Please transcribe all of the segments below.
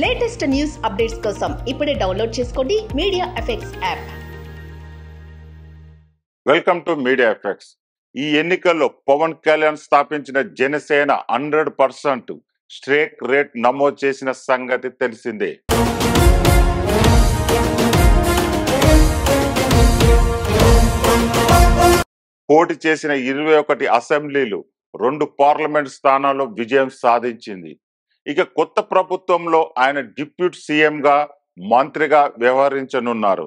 Latest news updates కోసం ఇప్పుడే download చేసుకోండి media effects app. Welcome to media effects. ఈ ఎన్నికల్లో పవన్ కళ్యాణ్ స్థాపించిన జనసేన 100% స్ట్రైక్ రేట్ నమోదు చేసిన సంగతి తెలిసిందే. పోటీ చేసిన 21 అసెంబ్లీలు 2 పార్లమెంట్ స్థానాల్లో విజయం సాధించింది. ఇక కొత్త ప్రభుత్వంలో ఆయన డిప్యూటీ సీఎంగా మంత్రిగా వ్యవహరించనున్నారు.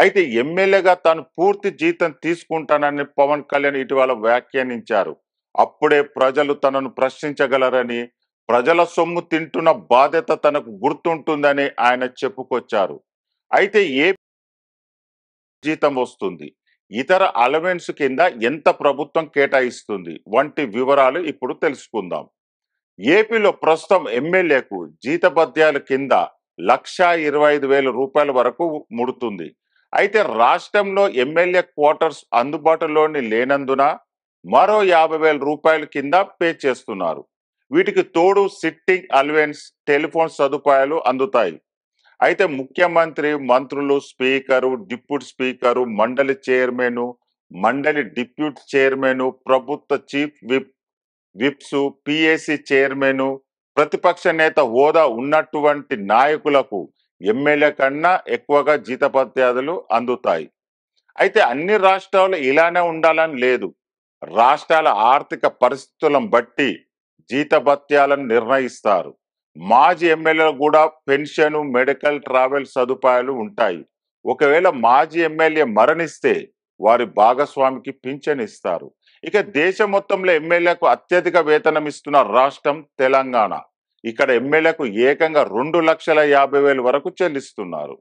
అయితే ఎమ్మెల్యేగా తాను పూర్తి జీతం తీసుకుంటానని పవన్ కళ్యాణ్ ఇటీవల వ్యాఖ్యానించారు. అప్పుడే ప్రజలు తనను ప్రశ్నించగలరని, ప్రజల సొమ్ము తింటున్న బాధ్యత తనకు గుర్తుంటుందని ఆయన చెప్పుకొచ్చారు. అయితే ఏ జీతం వస్తుంది, ఇతర అలవెన్స్ కింద ఎంత ప్రభుత్వం కేటాయిస్తుంది వంటి వివరాలు ఇప్పుడు తెలుసుకుందాం. ఏపీలో ప్రస్తుతం ఎమ్మెల్యేకు జీతభత్యాల కింద 1,25,000 రూపాయల వరకు ముడుతుంది. అయితే రాష్ట్రంలో ఎమ్మెల్యే క్వార్టర్స్ అందుబాటులోని లేనందున మరో 50,000 రూపాయల కింద పే చేస్తున్నారు. వీటికి తోడు సిట్టింగ్ అలవెన్స్, టెలిఫోన్ సదుపాయాలు అందుతాయి. అయితే ముఖ్యమంత్రి, మంత్రులు, స్పీకరు, డిప్యూటీ స్పీకరు, మండలి చైర్మన్, మండలి డిప్యూటీ చైర్మన్, ప్రభుత్వ చీఫ్ విప్స్, పిఏసి చైర్మన్, ప్రతిపక్ష నేత హోదా ఉన్నటువంటి నాయకులకు ఎమ్మెల్యే కన్నా ఎక్కువగా జీతభత్యాలు అందుతాయి. అయితే అన్ని రాష్ట్రాలు ఇలానే ఉండాలని లేదు. రాష్ట్రాల ఆర్థిక పరిస్థితులను బట్టి జీతభత్యాలను నిర్ణయిస్తారు. మాజీ ఎమ్మెల్యేలు కూడా పెన్షన్, మెడికల్, ట్రావెల్ సదుపాయాలు ఉంటాయి. ఒకవేళ మాజీ ఎమ్మెల్యే మరణిస్తే వారి భాగస్వామికి పింఛన్ ఇస్తారు. ఇక దేశం మొత్తంలో ఎమ్మెల్యేకు అత్యధిక వేతనం ఇస్తున్న రాష్ట్రం తెలంగాణ. ఇక్కడ ఎమ్మెల్యేకు ఏకంగా 2,50,000 వరకు చెల్లిస్తున్నారు.